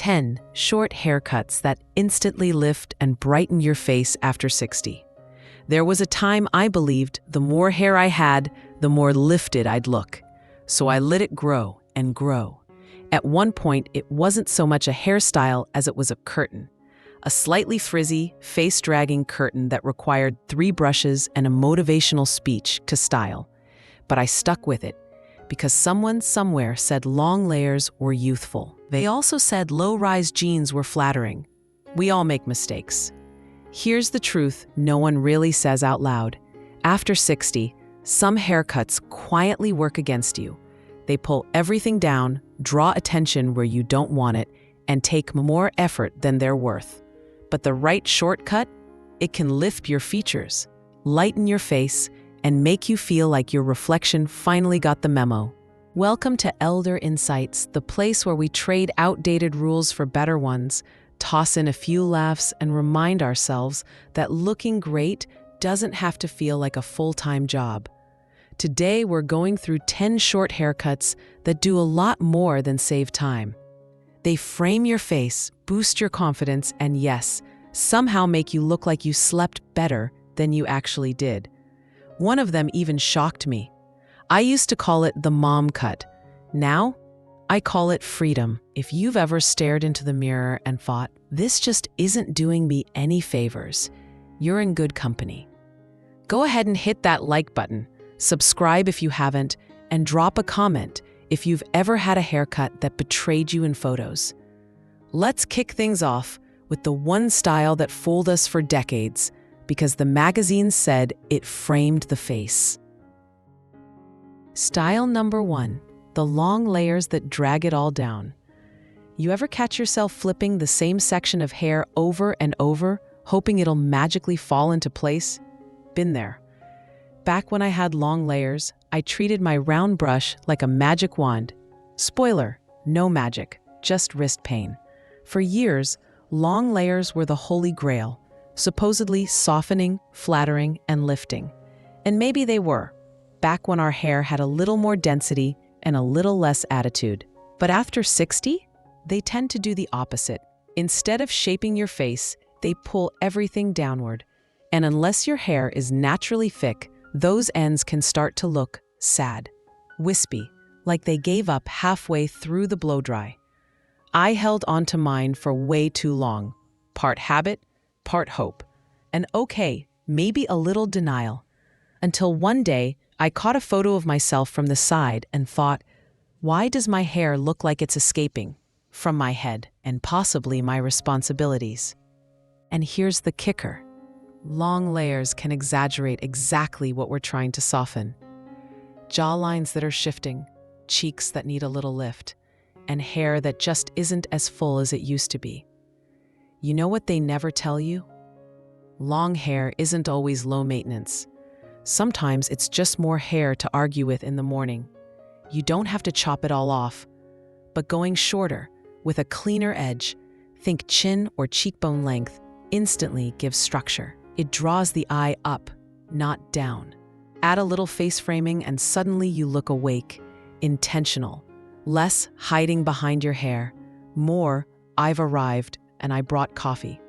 10 short haircuts that instantly lift and brighten your face after 60. There was a time I believed the more hair I had, the more lifted I'd look. So I let it grow and grow. At one point, it wasn't so much a hairstyle as it was a curtain. A slightly frizzy, face-dragging curtain that required 3 brushes and a motivational speech to style. But I stuck with it, because someone somewhere said long layers were youthful. They also said low-rise jeans were flattering. We all make mistakes. Here's the truth no one really says out loud. After 60, some haircuts quietly work against you. They pull everything down, draw attention where you don't want it, and take more effort than they're worth. But the right shortcut? It can lift your features, lighten your face, and make you feel like your reflection finally got the memo. Welcome to Elder Insights, the place where we trade outdated rules for better ones, toss in a few laughs, and remind ourselves that looking great doesn't have to feel like a full-time job. Today, we're going through 10 short haircuts that do a lot more than save time. They frame your face, boost your confidence, and yes, somehow make you look like you slept better than you actually did. One of them even shocked me. I used to call it the mom cut. Now, I call it freedom. If you've ever stared into the mirror and thought, this just isn't doing me any favors, you're in good company. Go ahead and hit that like button, subscribe if you haven't, and drop a comment if you've ever had a haircut that betrayed you in photos. Let's kick things off with the one style that fooled us for decades, because the magazine said it framed the face. Style number 1, the long layers that drag it all down. You ever catch yourself flipping the same section of hair over and over, hoping it'll magically fall into place? Been there. Back when I had long layers, I treated my round brush like a magic wand. Spoiler, no magic, just wrist pain. For years, long layers were the holy grail, supposedly softening, flattering, and lifting. And maybe they were, back when our hair had a little more density and a little less attitude. But after 60, they tend to do the opposite. Instead of shaping your face, they pull everything downward. And unless your hair is naturally thick, those ends can start to look sad, wispy, like they gave up halfway through the blow-dry. I held onto mine for way too long, part habit, part hope, and okay, maybe a little denial. Until one day, I caught a photo of myself from the side and thought, why does my hair look like it's escaping from my head and possibly my responsibilities? And here's the kicker. Long layers can exaggerate exactly what we're trying to soften. Jawlines that are shifting, cheeks that need a little lift, and hair that just isn't as full as it used to be. You know what they never tell you? Long hair isn't always low maintenance. Sometimes it's just more hair to argue with in the morning. You don't have to chop it all off, but going shorter, with a cleaner edge, think chin or cheekbone length, instantly gives structure. It draws the eye up, not down. Add a little face framing and suddenly you look awake, intentional. Less hiding behind your hair, more I've arrived and I brought coffee.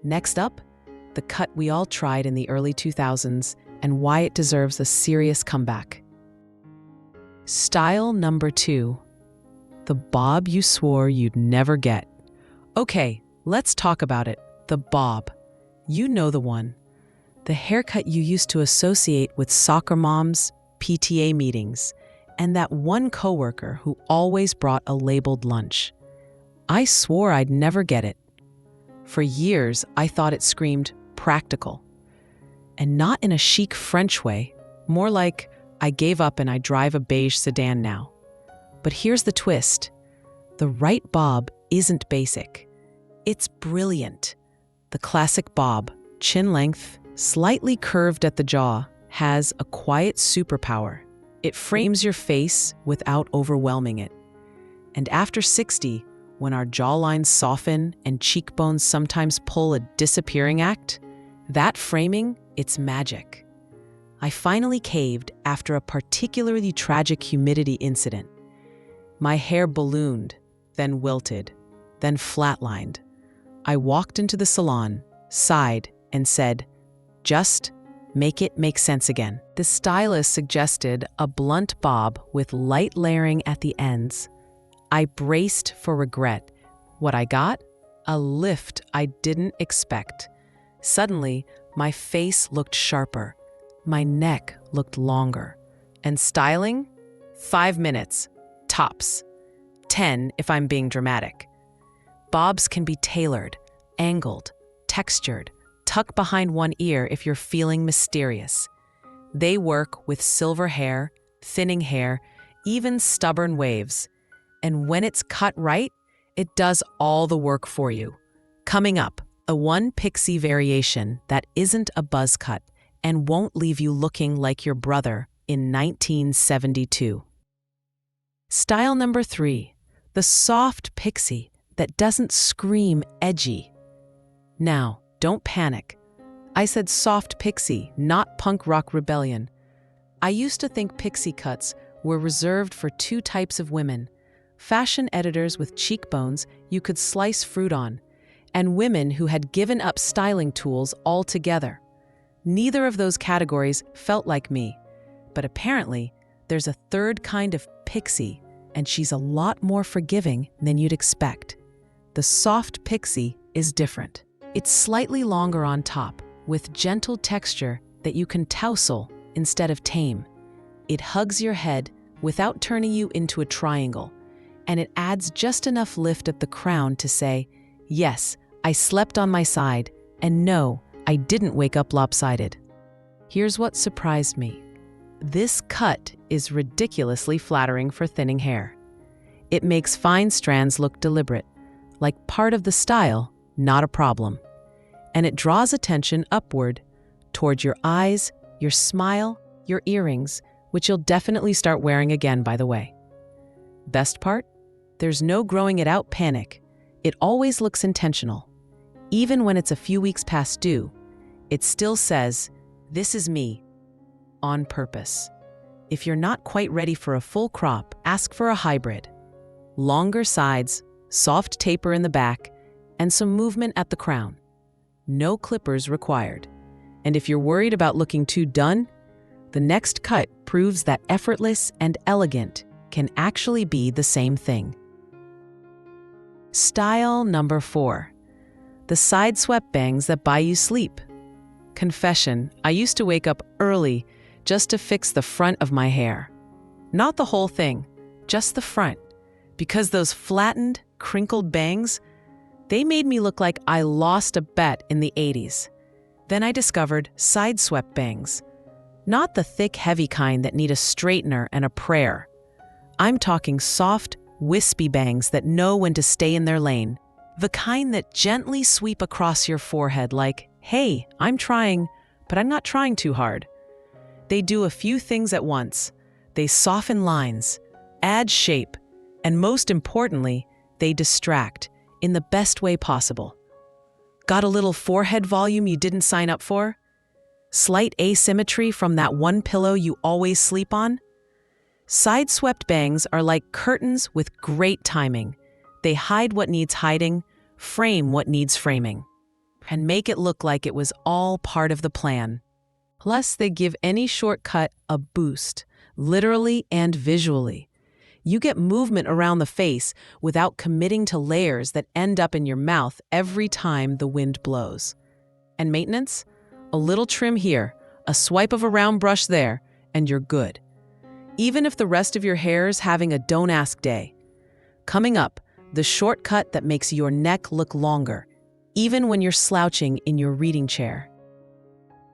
Next up, the cut we all tried in the early 2000s and why it deserves a serious comeback. Style number 2, the bob you swore you'd never get. Okay, let's talk about it. The bob. You know the one. The haircut you used to associate with soccer moms, PTA meetings, and that one coworker who always brought a labeled lunch. I swore I'd never get it. For years, I thought it screamed practical. And not in a chic French way, more like I gave up and I drive a beige sedan now. But here's the twist. The right bob isn't basic. It's brilliant. The classic bob, chin length, slightly curved at the jaw, has a quiet superpower. It frames your face without overwhelming it. And after 60, when our jawlines soften and cheekbones sometimes pull a disappearing act, that framing, it's magic. I finally caved after a particularly tragic humidity incident. My hair ballooned, then wilted. then flatlined. I walked into the salon, sighed, and said, "Just make it make sense again." The stylist suggested a blunt bob with light layering at the ends. I braced for regret. What I got? A lift I didn't expect. Suddenly, my face looked sharper. My neck looked longer. And styling? 5 minutes. Tops. 10 if I'm being dramatic. Bobs can be tailored, angled, textured, tuck behind one ear if you're feeling mysterious. They work with silver hair, thinning hair, even stubborn waves. And when it's cut right, it does all the work for you. Coming up, a one Pixie variation that isn't a buzz cut and won't leave you looking like your brother in 1972. Style number 3, the soft Pixie that doesn't scream edgy. Now, don't panic. I said soft Pixie, not punk rock rebellion. I used to think Pixie cuts were reserved for 2 types of women: fashion editors with cheekbones you could slice fruit on, and women who had given up styling tools altogether. Neither of those categories felt like me, but apparently there's a third kind of Pixie, and she's a lot more forgiving than you'd expect. The soft Pixie is different. It's slightly longer on top, with gentle texture that you can tousle instead of tame. It hugs your head without turning you into a triangle, and it adds just enough lift at the crown to say, yes, I slept on my side, and no, I didn't wake up lopsided. Here's what surprised me. This cut is ridiculously flattering for thinning hair. It makes fine strands look deliberate, like part of the style, not a problem. And it draws attention upward, toward your eyes, your smile, your earrings, which you'll definitely start wearing again, by the way. Best part? There's no growing it out panic. It always looks intentional. Even when it's a few weeks past due, it still says, "This is me," on purpose. If you're not quite ready for a full crop, ask for a hybrid. Longer sides, soft taper in the back, and some movement at the crown. No clippers required. And if you're worried about looking too done, the next cut proves that effortless and elegant can actually be the same thing. Style number 4, the side-swept bangs that buy you sleep. Confession, I used to wake up early just to fix the front of my hair. Not the whole thing, just the front. Because those flattened, crinkled bangs, they made me look like I lost a bet in the 80s. Then I discovered side-swept bangs. Not the thick, heavy kind that need a straightener and a prayer. I'm talking soft, wispy bangs that know when to stay in their lane. The kind that gently sweep across your forehead like, hey, I'm trying, but I'm not trying too hard. They do a few things at once. They soften lines, add shape, and most importantly, they distract in the best way possible. Got a little forehead volume you didn't sign up for? Slight asymmetry from that one pillow you always sleep on? Side-swept bangs are like curtains with great timing. They hide what needs hiding, frame what needs framing, and make it look like it was all part of the plan. Plus, they give any shortcut a boost, literally and visually. You get movement around the face without committing to layers that end up in your mouth every time the wind blows. And maintenance? A little trim here, a swipe of a round brush there, and you're good. Even if the rest of your hair's having a don't ask day. Coming up, the shortcut that makes your neck look longer, even when you're slouching in your reading chair.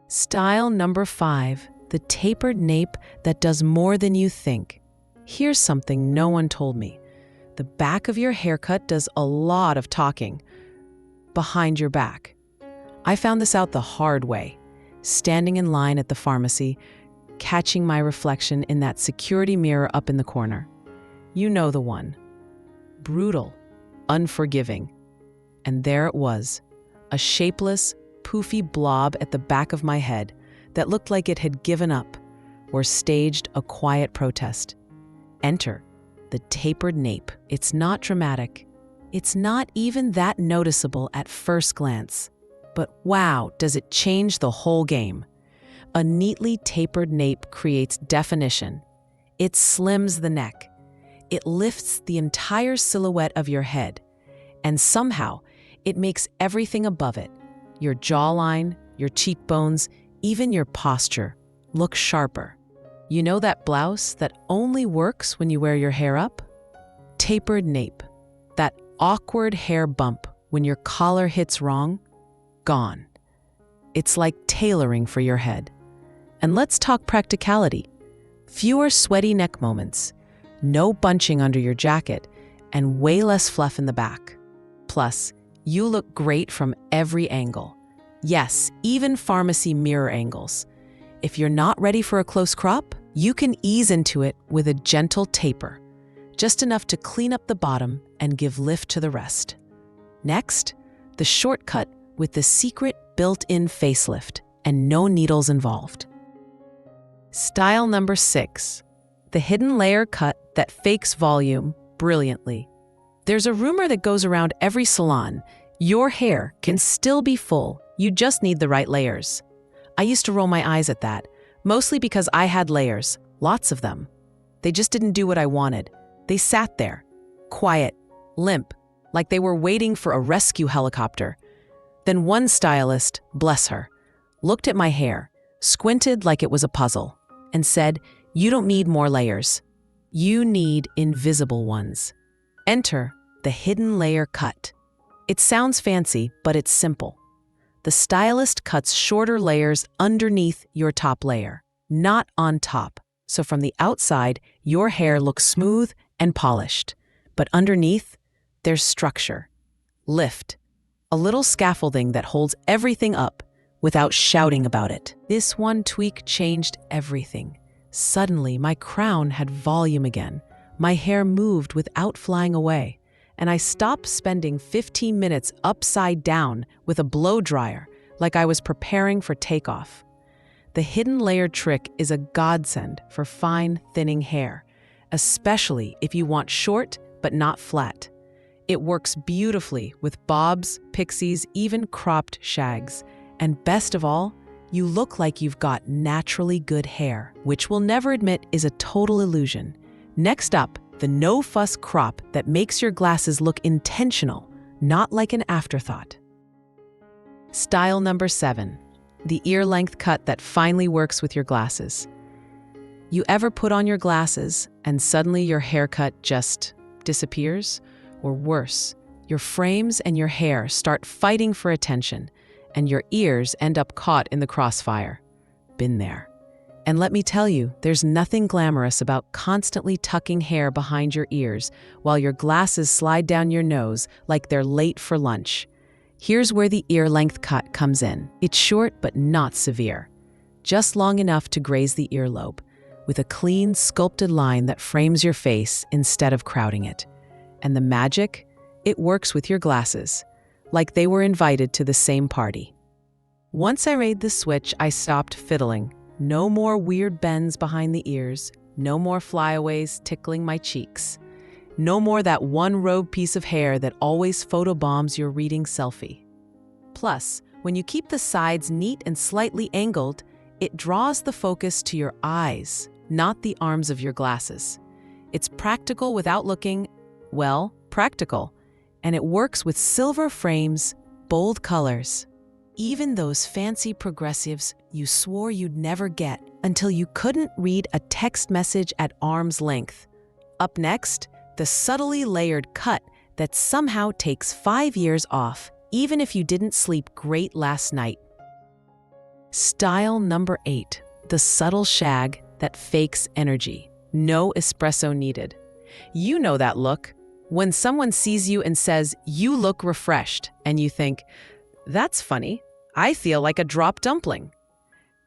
Style number 5, the tapered nape that does more than you think. Here's something no one told me. The back of your haircut does a lot of talking behind your back. I found this out the hard way, standing in line at the pharmacy, catching my reflection in that security mirror up in the corner. You know the one. Brutal, unforgiving. And there it was, a shapeless, poofy blob at the back of my head that looked like it had given up or staged a quiet protest. Enter the tapered nape. It's not dramatic. It's not even that noticeable at first glance. But wow, does it change the whole game. A neatly tapered nape creates definition. It slims the neck. It lifts the entire silhouette of your head. And somehow, it makes everything above it, your jawline, your cheekbones, even your posture, look sharper. You know that blouse that only works when you wear your hair up? Tapered nape. That awkward hair bump when your collar hits wrong? Gone. It's like tailoring for your head. And let's talk practicality. Fewer sweaty neck moments, no bunching under your jacket, and way less fluff in the back. Plus, you look great from every angle. Yes, even pharmacy mirror angles. If you're not ready for a close crop, you can ease into it with a gentle taper, just enough to clean up the bottom and give lift to the rest. Next, the shortcut with the secret built-in facelift and no needles involved. Style number 6, the hidden layer cut that fakes volume brilliantly. There's a rumor that goes around every salon. Your hair can still be full, you just need the right layers. I used to roll my eyes at that, mostly because I had layers, lots of them. They just didn't do what I wanted. They sat there, quiet, limp, like they were waiting for a rescue helicopter. Then one stylist, bless her, looked at my hair, squinted like it was a puzzle, and said, "You don't need more layers. You need invisible ones." Enter the hidden layer cut. It sounds fancy, but it's simple. The stylist cuts shorter layers underneath your top layer, not on top. So from the outside, your hair looks smooth and polished. But underneath, there's structure, lift, a little scaffolding that holds everything up without shouting about it. This one tweak changed everything. Suddenly, my crown had volume again. My hair moved without flying away, and I stopped spending 15 minutes upside down with a blow dryer like I was preparing for takeoff. The hidden layer trick is a godsend for fine, thinning hair, especially if you want short but not flat. It works beautifully with bobs, pixies, even cropped shags. And best of all, you look like you've got naturally good hair, which we'll never admit is a total illusion. Next up, the no-fuss crop that makes your glasses look intentional, not like an afterthought. Style number 7, the ear-length cut that finally works with your glasses. You ever put on your glasses and suddenly your haircut just disappears? Or worse, your frames and your hair start fighting for attention, and your ears end up caught in the crossfire. Been there. And let me tell you, there's nothing glamorous about constantly tucking hair behind your ears while your glasses slide down your nose like they're late for lunch. Here's where the ear-length cut comes in. It's short but not severe, just long enough to graze the earlobe, with a clean, sculpted line that frames your face instead of crowding it. And the magic? It works with your glasses, like they were invited to the same party. Once I made the switch, I stopped fiddling. No more weird bends behind the ears, no more flyaways tickling my cheeks. No more that one rogue piece of hair that always photobombs your reading selfie. Plus, when you keep the sides neat and slightly angled, it draws the focus to your eyes, not the arms of your glasses. It's practical without looking, well, practical. And it works with silver frames, bold colors. Even those fancy progressives you swore you'd never get until you couldn't read a text message at arm's length. Up next, the subtly layered cut that somehow takes 5 years off, even if you didn't sleep great last night. Style number 8, the subtle shag that fakes energy. No espresso needed. You know that look. When someone sees you and says, "You look refreshed," and you think, "That's funny. I feel like a drop dumpling."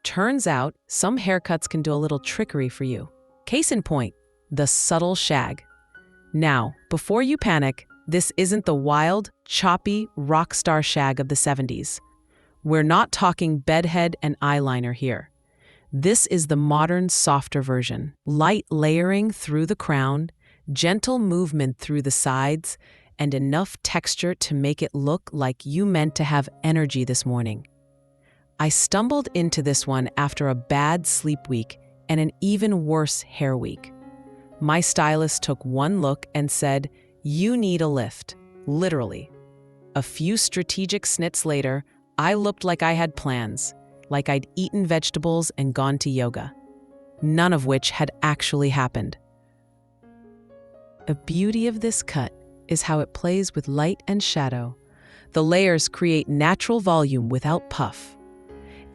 Turns out, some haircuts can do a little trickery for you. Case in point, the subtle shag. Now, before you panic, this isn't the wild, choppy, rock star shag of the 70s. We're not talking bedhead and eyeliner here. This is the modern, softer version. Light layering through the crown, gentle movement through the sides, and enough texture to make it look like you meant to have energy this morning. I stumbled into this one after a bad sleep week and an even worse hair week. My stylist took one look and said, "You need a lift," literally. A few strategic snits later, I looked like I had plans, like I'd eaten vegetables and gone to yoga, none of which had actually happened. The beauty of this cut is how it plays with light and shadow. The layers create natural volume without puff.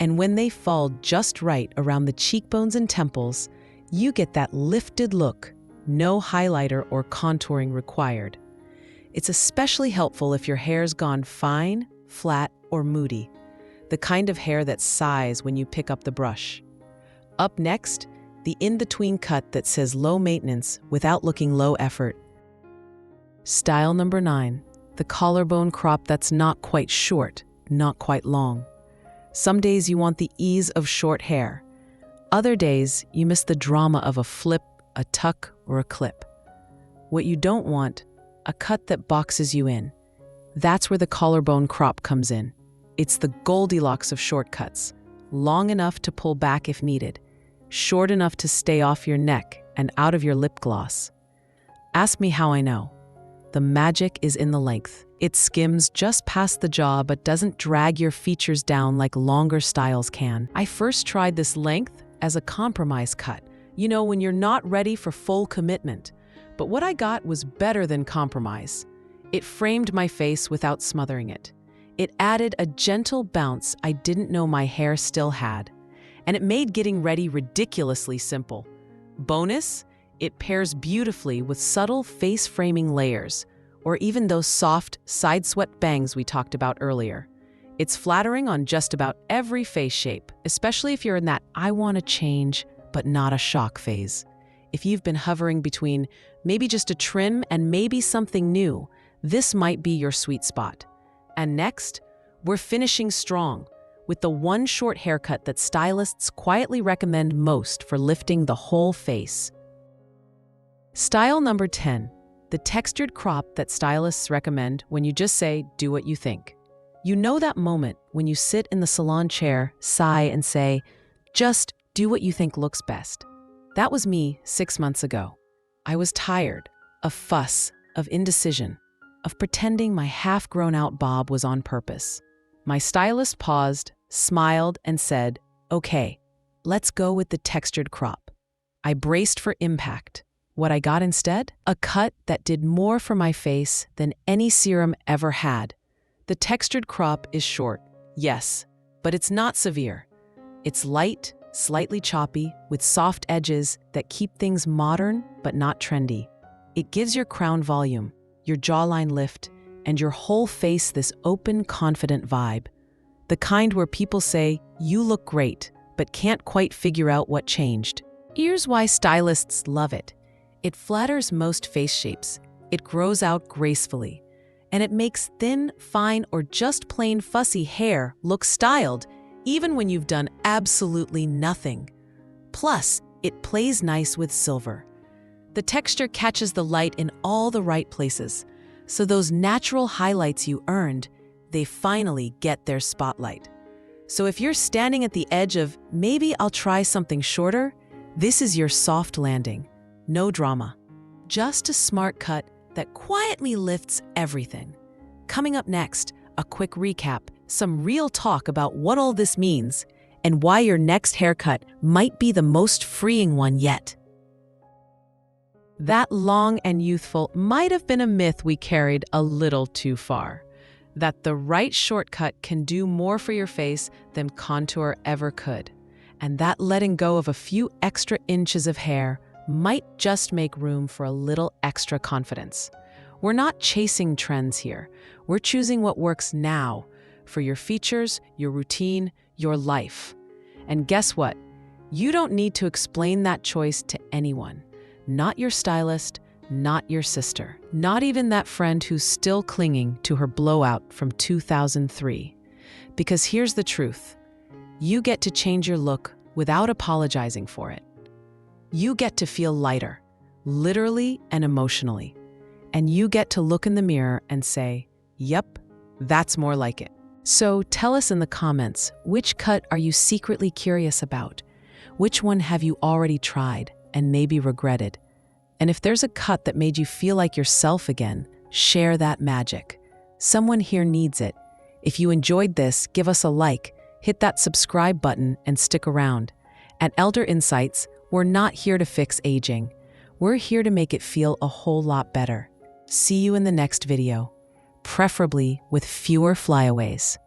And when they fall just right around the cheekbones and temples, you get that lifted look, no highlighter or contouring required. It's especially helpful if your hair's gone fine, flat, or moody, the kind of hair that sighs when you pick up the brush. Up next, the in-between cut that says low maintenance without looking low effort. Style number 9, the collarbone crop that's not quite short, not quite long. Some days you want the ease of short hair. Other days you miss the drama of a flip, a tuck, or a clip. What you don't want, a cut that boxes you in. That's where the collarbone crop comes in. It's the Goldilocks of shortcuts, long enough to pull back if needed, short enough to stay off your neck and out of your lip gloss. Ask me how I know. The magic is in the length. It skims just past the jaw but doesn't drag your features down like longer styles can. I first tried this length as a compromise cut, when you're not ready for full commitment. But what I got was better than compromise. It framed my face without smothering it. It added a gentle bounce I didn't know my hair still had. And it made getting ready ridiculously simple. Bonus, it pairs beautifully with subtle face-framing layers, or even those soft, side-swept bangs we talked about earlier. It's flattering on just about every face shape, especially if you're in that I want to change, but not a shock phase. If you've been hovering between maybe just a trim and maybe something new, this might be your sweet spot. And next, we're finishing strong with the one short haircut that stylists quietly recommend most for lifting the whole face. Style number 10, the textured crop that stylists recommend when you just say, do what you think. You know that moment when you sit in the salon chair, sigh, and say, just do what you think looks best. That was me 6 months ago. I was tired of fuss, of indecision, of pretending my half-grown-out bob was on purpose. My stylist paused, smiled, and said, okay, let's go with the textured crop. I braced for impact. What I got instead? A cut that did more for my face than any serum ever had. The textured crop is short, yes, but it's not severe. It's light, slightly choppy, with soft edges that keep things modern but not trendy. It gives your crown volume, your jawline lift, and your whole face this open, confident vibe. The kind where people say, you look great, but can't quite figure out what changed. Here's why stylists love it. It flatters most face shapes, it grows out gracefully, and it makes thin, fine, or just plain fussy hair look styled, even when you've done absolutely nothing. Plus, it plays nice with silver. The texture catches the light in all the right places, so those natural highlights you earned, they finally get their spotlight. So if you're standing at the edge of, maybe I'll try something shorter, this is your soft landing. No drama. Just a smart cut that quietly lifts everything. Coming up next, a quick recap, some real talk about what all this means, and why your next haircut might be the most freeing one yet. That long and youthful might have been a myth we carried a little too far. That the right shortcut can do more for your face than contour ever could. And that letting go of a few extra inches of hair might just make room for a little extra confidence. We're not chasing trends here. We're choosing what works now for your features, your routine, your life. And guess what? You don't need to explain that choice to anyone. Not your stylist, not your sister, not even that friend who's still clinging to her blowout from 2003. Because here's the truth. You get to change your look without apologizing for it. You get to feel lighter, literally and emotionally. and you get to look in the mirror and say, "Yep, that's more like it." So tell us in the comments, which cut are you secretly curious about? Which one have you already tried and maybe regretted? And if there's a cut that made you feel like yourself again, share that magic. Someone here needs it. If you enjoyed this, give us a like, hit that subscribe button, and stick around. At Elder Insights, we're not here to fix aging. We're here to make it feel a whole lot better. See you in the next video, preferably with fewer flyaways.